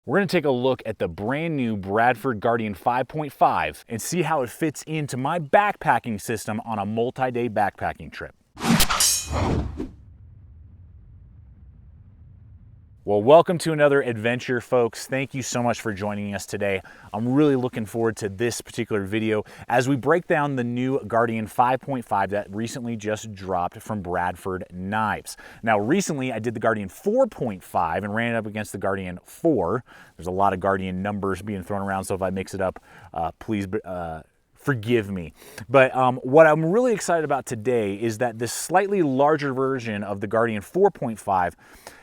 We're going to take a look at the brand new Bradford Guardian 5.5 and see how it fits into my backpacking system on a multi-day backpacking trip. Well, welcome to another adventure, folks. Thank you so much for joining us today. I'm really looking forward to this particular video as we break down the new Guardian 5.5 that recently just dropped from Bradford Knives. Now, recently I did the Guardian 4.5 and ran it up against the Guardian 4. There's a lot of Guardian numbers being thrown around, so if I mix it up, please forgive me. But what I'm really excited about today is that this slightly larger version of the Guardian 4.5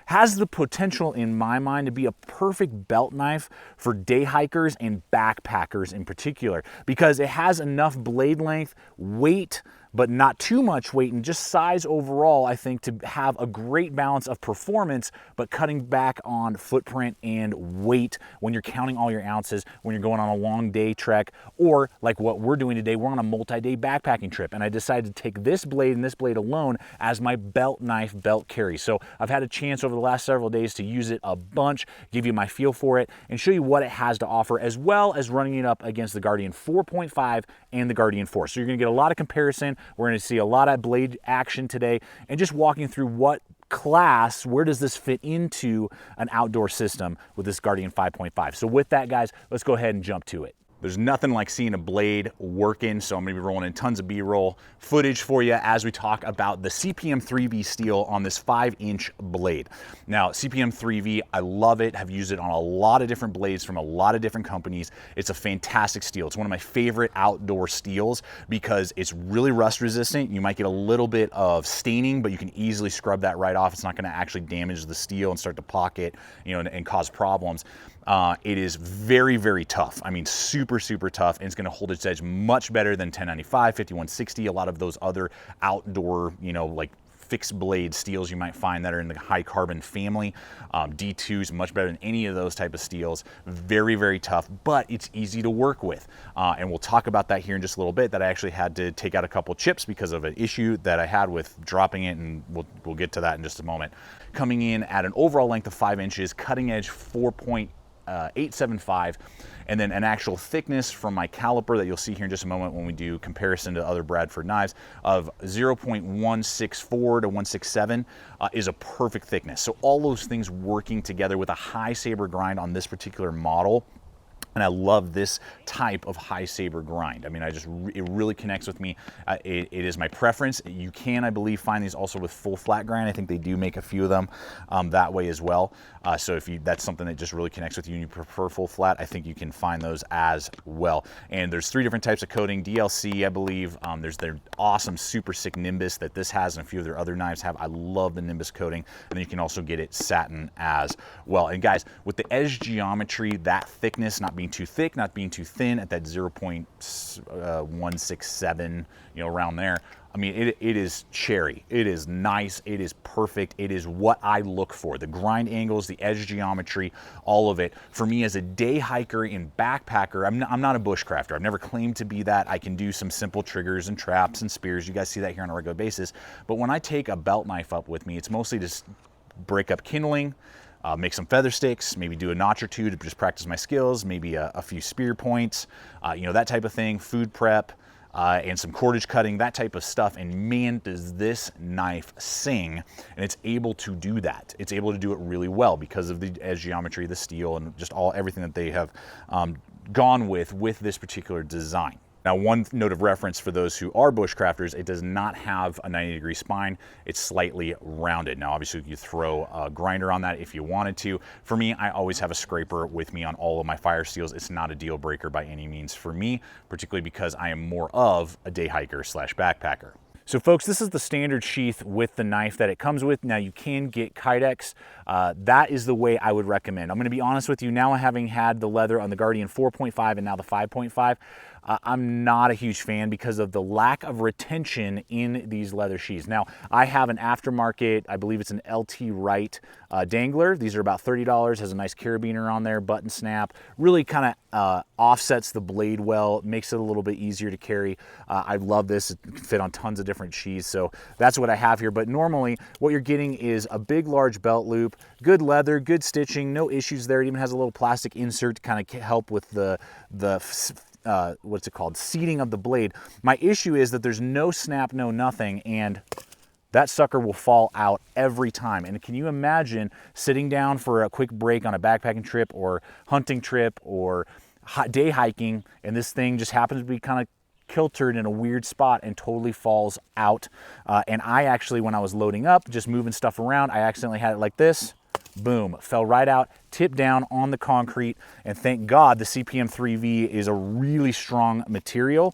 has the potential, in my mind, to be a perfect belt knife for day hikers and backpackers in particular, because it has enough blade length, weight, but not too much weight, and just size overall, I think, to have a great balance of performance, but cutting back on footprint and weight when you're counting all your ounces, when you're going on a long day trek, or like what we're doing today, we're on a multi-day backpacking trip, and I decided to take this blade and this blade alone as my belt knife belt carry. So I've had a chance over the last several days to use it a bunch, give you my feel for it, and show you what it has to offer, as well as running it up against the Guardian 4.5 and the Guardian 4. So you're gonna get a lot of comparison. We're going to see a lot of blade action today and just walking through what class, where does this fit into an outdoor system with this Guardian 5.5. So with that, guys, let's go ahead and jump to it. There's nothing like seeing a blade working, so I'm gonna be rolling in tons of B-roll footage for you as we talk about the CPM 3V steel on this 5-inch blade. Now, CPM 3V, I love it, have used it on a lot of different blades from a lot of different companies. It's a fantastic steel. It's one of my favorite outdoor steels because it's really rust resistant. You might get a little bit of staining, but you can easily scrub that right off. It's not gonna actually damage the steel and start to pocket, and cause problems. It is very, very tough. I mean, super tough, and it's gonna hold its edge much better than 1095, 5160, a lot of those other outdoor, like fixed blade steels you might find that are in the high carbon family. D2 is much better than any of those type of steels. Very, very tough, but it's easy to work with. And we'll talk about that here in just a little bit, that I actually had to take out a couple chips because of an issue that I had with dropping it, and we'll get to that in just a moment. Coming in at an overall length of 5 inches, cutting edge 4.875, and then an actual thickness from my caliper that you'll see here in just a moment when we do comparison to other Bradford knives of 0.164 to 167 is a perfect thickness. So all those things working together with a high saber grind on this particular model. And I love this type of high saber grind. I mean, it really connects with me. It is my preference. You can, I believe, find these also with full flat grind. I think they do make a few of them that way as well. So if that's something that just really connects with you and you prefer full flat, I think you can find those as well. And there's 3 different types of coating. DLC, I believe. There's their awesome, super sick Nimbus that this has and a few of their other knives have. I love the Nimbus coating. And then you can also get it satin as well. And guys, with the edge geometry, that thickness, not being too thick, not being too thin at that 0.167, around there. I mean, it is cherry. It is nice. It is perfect. It is what I look for. The grind angles, the edge geometry, all of it. For me as a day hiker and backpacker, I'm not a bushcrafter. I've never claimed to be that. I can do some simple triggers and traps and spears. You guys see that here on a regular basis. But when I take a belt knife up with me, it's mostly just break up kindling, make some feather sticks, maybe do a notch or two to just practice my skills, maybe a few spear points, that type of thing, food prep, and some cordage cutting, that type of stuff. And man, does this knife sing, and it's able to do that. It's able to do it really well because of the edge geometry, the steel, and just everything that they have gone with this particular design. Now, one note of reference for those who are bushcrafters, it does not have a 90-degree spine. It's slightly rounded. Now, obviously, you throw a grinder on that if you wanted to. For me, I always have a scraper with me on all of my fire steels. It's not a deal breaker by any means for me, particularly because I am more of a day hiker / backpacker. So folks, this is the standard sheath with the knife that it comes with. Now you can get Kydex. That is the way I would recommend. I'm gonna be honest with you, now having had the leather on the Guardian 4.5 and now the 5.5, I'm not a huge fan because of the lack of retention in these leather sheaths. Now, I have an aftermarket, I believe it's an LT Wright dangler. These are about $30, has a nice carabiner on there, button snap, really kind of offsets the blade well, makes it a little bit easier to carry. I love this, it can fit on tons of different sheaths, so that's what I have here. But normally what you're getting is a big large belt loop, good leather, good stitching, no issues there. It even has a little plastic insert to kind of help with the what's it called, seating of the blade. My issue is that there's no snap, no nothing, and that sucker will fall out every time. And can you imagine sitting down for a quick break on a backpacking trip or hunting trip or day hiking, and this thing just happens to be kind of kiltered in a weird spot and totally falls out. And I actually, when I was loading up, just moving stuff around, I accidentally had it like this. Boom, fell right out, tipped down on the concrete, and thank God the CPM 3V is a really strong material.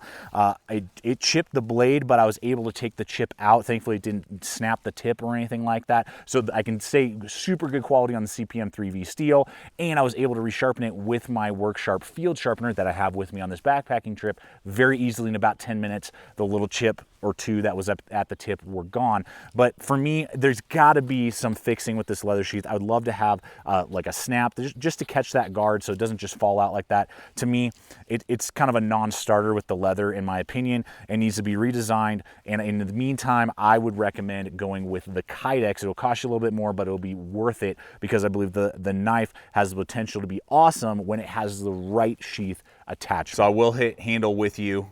It chipped the blade, but I was able to take the chip out. Thankfully, it didn't snap the tip or anything like that. So I can say super good quality on the CPM 3V steel, and I was able to resharpen it with my Work Sharp field sharpener that I have with me on this backpacking trip very easily. In about 10 minutes, the little chip or two that was up at the tip were gone. But for me, there's got to be some fixing with this leather sheath. I would love to have like a snap just to catch that guard so it doesn't just fall out like that. To me, it's kind of a non-starter with the leather, in my opinion. It needs to be redesigned, and in the meantime, I would recommend going with the Kydex. It'll cost you a little bit more, but it'll be worth it because I believe the knife has the potential to be awesome when it has the right sheath attached. So I will hit handle with you.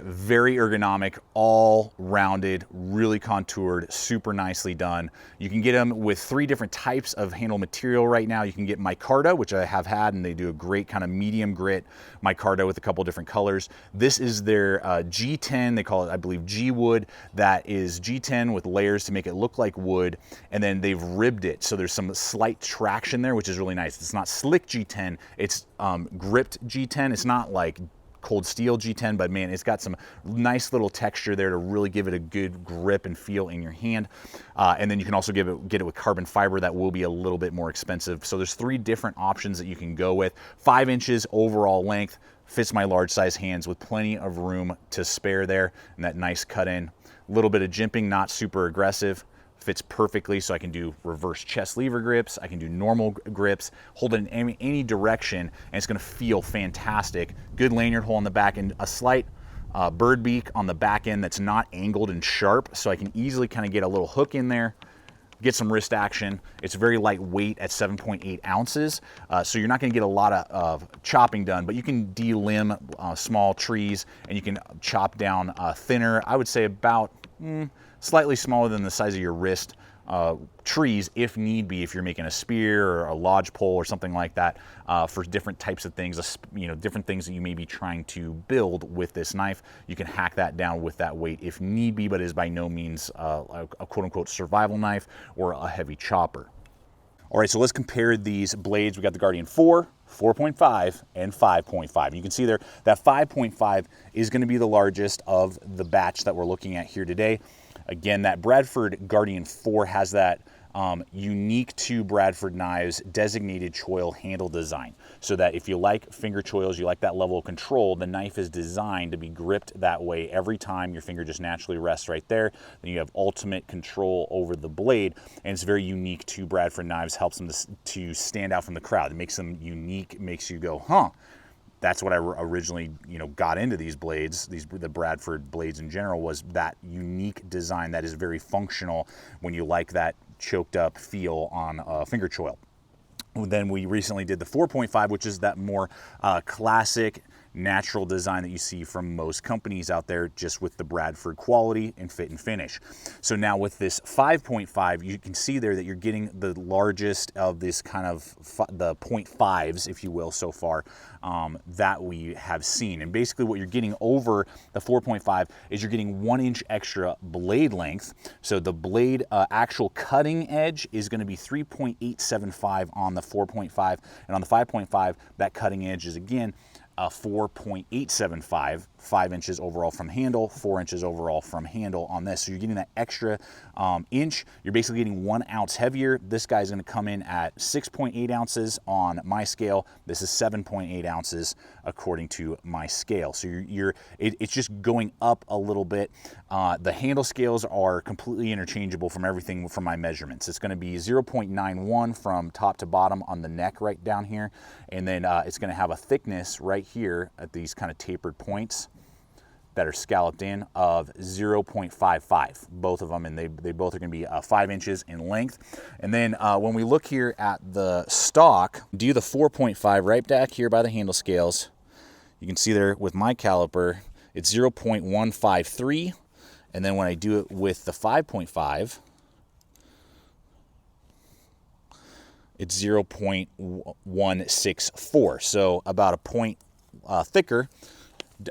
Very ergonomic, all rounded, really contoured, super nicely done. You can get them with 3 different types of handle material right now. You can get micarta, which I have had, and they do a great kind of medium grit micarta with a couple different colors. This is their G10, they call it, I believe, G wood. That is G10 with layers to make it look like wood, and then they've ribbed it, so there's some slight traction there, which is really nice. It's not slick G10, it's gripped G10. It's not like cold steel G10, but man, it's got some nice little texture there to really give it a good grip and feel in your hand. And then you can also get it with carbon fiber. That will be a little bit more expensive. So there's 3 different options that you can go with. 5 inches overall length, fits my large size hands with plenty of room to spare there, and that nice cut in. A little bit of jimping, not super aggressive. Fits perfectly, so I can do reverse chest lever grips, I can do normal grips, hold it in any direction, and it's gonna feel fantastic. Good lanyard hole on the back, and a slight bird beak on the back end that's not angled and sharp, so I can easily kind of get a little hook in there, get some wrist action. It's very lightweight at 7.8 ounces, so you're not gonna get a lot of chopping done, but you can delimb small trees, and you can chop down thinner, I would say about slightly smaller than the size of your wrist trees if need be, if you're making a spear or a lodge pole or something like that, for different types of things, you know, different things that you may be trying to build with this knife. You can hack that down with that weight if need be, but it is by no means a quote-unquote survival knife or a heavy chopper. All right, so let's compare these blades. We got the Guardian 4, 4.5, and 5.5. You can see there that 5.5 is going to be the largest of the batch that we're looking at here today. Again, that Bradford Guardian 4 has that unique to Bradford knives designated choil handle design, so that if you like finger choils, you like that level of control, the knife is designed to be gripped that way every time. Your finger just naturally rests right there. Then you have ultimate control over the blade, and it's very unique to Bradford knives, helps them to stand out from the crowd. It makes them unique, makes you go, huh. That's what I originally, got into these blades, the Bradford blades in general, was that unique design that is very functional when you like that choked up feel on a finger choil. Then we recently did the 4.5, which is that more classic natural design that you see from most companies out there, just with the Bradford quality and fit and finish. So now with this 5.5, you can see there that you're getting the largest of this kind of the 0.5s, if you will, so far that we have seen. And basically what you're getting over the 4.5 is you're getting 1 inch extra blade length. So the blade actual cutting edge is going to be 3.875 on the 4.5, and on the 5.5, that cutting edge is again a 4.875, 5 inches overall from handle, 4 inches overall from handle on this. So you're getting that extra inch. You're basically getting 1 ounce heavier. This guy's gonna come in at 6.8 ounces on my scale. This is 7.8 ounces according to my scale. So it's just going up a little bit. The handle scales are completely interchangeable from everything from my measurements. It's gonna be 0.91 from top to bottom on the neck right down here. And then it's gonna have a thickness right here at these kind of tapered points that are scalloped in of 0.55, both of them, and they both are gonna be 5 inches in length. And then when we look here at the stock, do the 4.5 right back here by the handle scales. You can see there with my caliper, it's 0.153. And then when I do it with the 5.5, it's 0.164. So about a point thicker,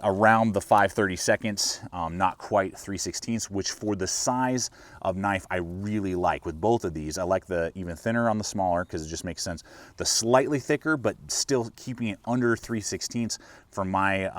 around the 5/32, not quite 3/16, which for the size of knife I really like. With both of these, I like the even thinner on the smaller because it just makes sense. The slightly thicker, but still keeping it under 3/16 for my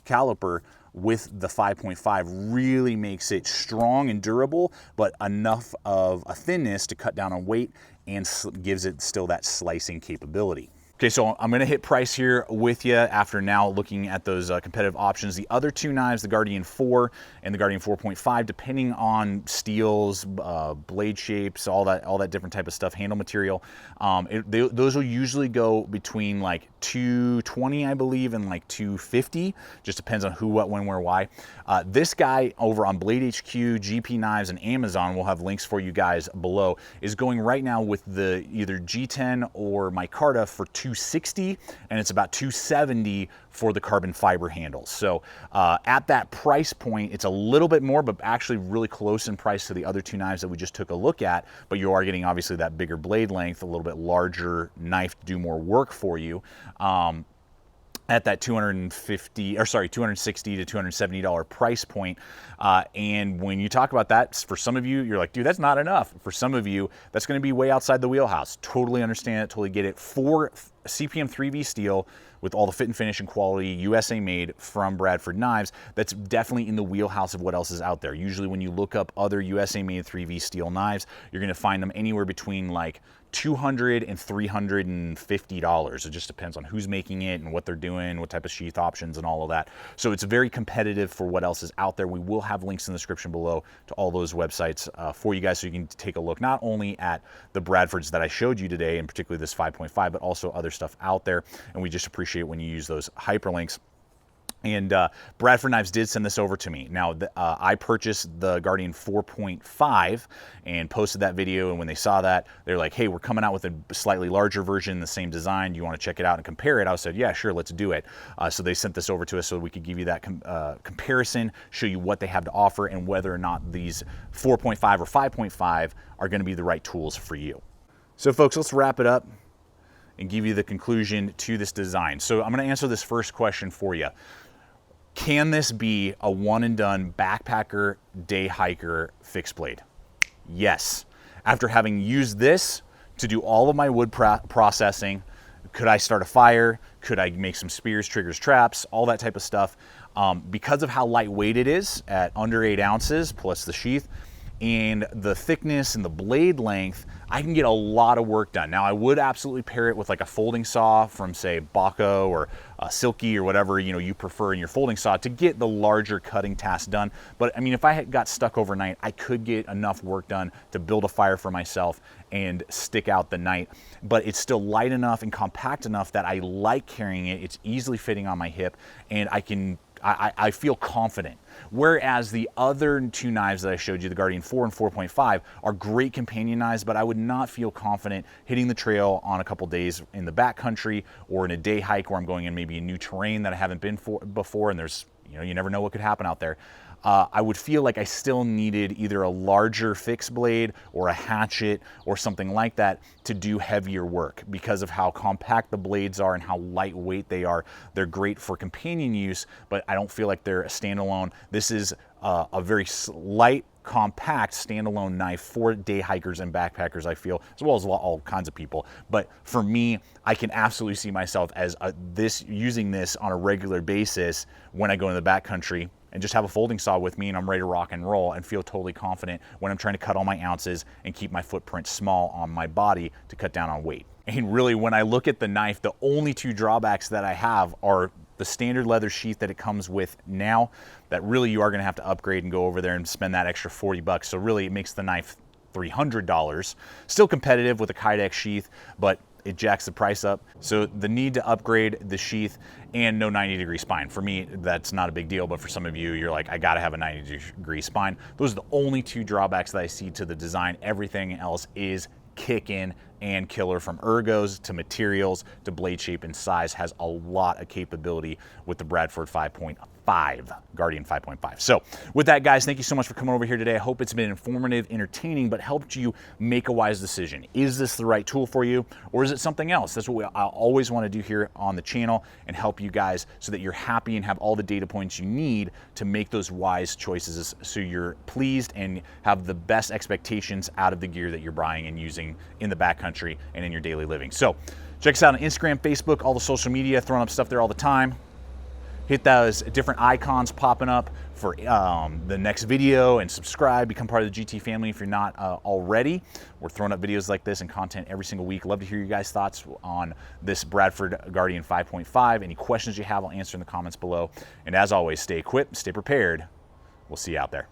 caliper with the 5.5 really makes it strong and durable, but enough of a thinness to cut down on weight and gives it still that slicing capability. Okay, so I'm gonna hit price here with you after now looking at those competitive options. The other two knives, the Guardian 4 and the Guardian 4.5, depending on steels, blade shapes, all that different type of stuff, handle material, those will usually go between like $220, I believe, and like $250. Just depends on who, what, when, where, why. This guy over on Blade HQ, GP Knives, and Amazon, we'll have links for you guys below, is going right now with the either G10 or micarta for $260, and it's about $270 for the carbon fiber handles. So at that price point, it's a little bit more, but actually really close in price to the other two knives that we just took a look at. But you are getting obviously that bigger blade length, a little bit larger knife to do more work for you. At that $260 to $270 price point. And when you talk about that, for some of you, you're like, dude, that's not enough. For some of you, that's gonna be way outside the wheelhouse. Totally understand it, totally get it. For CPM 3V steel, with all the fit and finish and quality, USA made from Bradford knives, that's definitely in the wheelhouse of what else is out there. Usually when you look up other USA made 3V steel knives, you're gonna find them anywhere between like $200 and $350. It just depends on who's making it and what they're doing, what type of sheath options and all of that. So it's very competitive for what else is out there. We will have links in the description below to all those websites for you guys, so you can take a look not only at the Bradfords that I showed you today, and particularly this 5.5, but also other stuff out there. And we just appreciate when you use those hyperlinks. And Bradford Knives did send this over to me. Now, I purchased the Guardian 4.5 and posted that video, and when they saw that, they're like, hey, we're coming out with a slightly larger version, the same design. Do you want to check it out and compare it? I said, yeah, sure, let's do it. So they sent this over to us so we could give you that comparison, show you what they have to offer, and whether or not these 4.5 or 5.5 are going to be the right tools for you. So, folks, let's wrap it up and give you the conclusion to this design. So I'm going to answer this first question for you. Can this be a one and done backpacker, day hiker fixed blade? Yes. After having used this to do all of my wood processing, could I start a fire? Could I make some spears, triggers, traps, all that type of stuff? Because of how lightweight it is at under 8 ounces plus the sheath, and the thickness and the blade length, I can get a lot of work done. Now, I would absolutely pair it with like a folding saw from, say, Baco or Silky or whatever you prefer in your folding saw to get the larger cutting task done. But I mean, if I got stuck overnight, I could get enough work done to build a fire for myself and stick out the night. But it's still light enough and compact enough that I like carrying it. It's easily fitting on my hip, and I feel confident. Whereas the other two knives that I showed you, the Guardian 4 and 4.5, are great companion knives, but I would not feel confident hitting the trail on a couple days in the backcountry or in a day hike where I'm going in maybe a new terrain that I haven't been before, and there's, you never know what could happen out there. I would feel like I still needed either a larger fixed blade or a hatchet or something like that to do heavier work because of how compact the blades are and how lightweight they are. They're great for companion use, but I don't feel like they're a standalone. This is a very light compact standalone knife for day hikers and backpackers, I feel, as well as all kinds of people. But for me, I can absolutely see myself as using this on a regular basis when I go into the backcountry and just have a folding saw with me and I'm ready to rock and roll and feel totally confident when I'm trying to cut all my ounces and keep my footprint small on my body to cut down on weight. And really, when I look at the knife, the only two drawbacks that I have are the standard leather sheath that it comes with now, that really you are gonna have to upgrade and go over there and spend that extra 40 bucks. So really it makes the knife $300. Still competitive with a Kydex sheath, but it jacks the price up. So the need to upgrade the sheath and no 90-degree spine. For me, that's not a big deal, but for some of you, you're like, I gotta have a 90-degree spine. Those are the only two drawbacks that I see to the design. Everything else is kick-in and killer, from ergos to materials to blade shape and size. Has a lot of capability with the Bradford 5.5, Guardian 5.5. So with that, guys, thank you so much for coming over here today. I hope it's been informative, entertaining, but helped you make a wise decision. Is this the right tool for you, or is it something else? That's what I always want to do here on the channel, and help you guys so that you're happy and have all the data points you need to make those wise choices, so you're pleased and have the best expectations out of the gear that you're buying and using in the backcountry and in your daily living. So check us out on Instagram, Facebook, all the social media, throwing up stuff there all the time. Hit those different icons popping up for the next video, and subscribe, become part of the GT family if you're not already. We're throwing up videos like this and content every single week. Love to hear you guys' thoughts on this Bradford Guardian 5.5. Any questions you have, I'll answer in the comments below. And as always, stay equipped, stay prepared. We'll see you out there.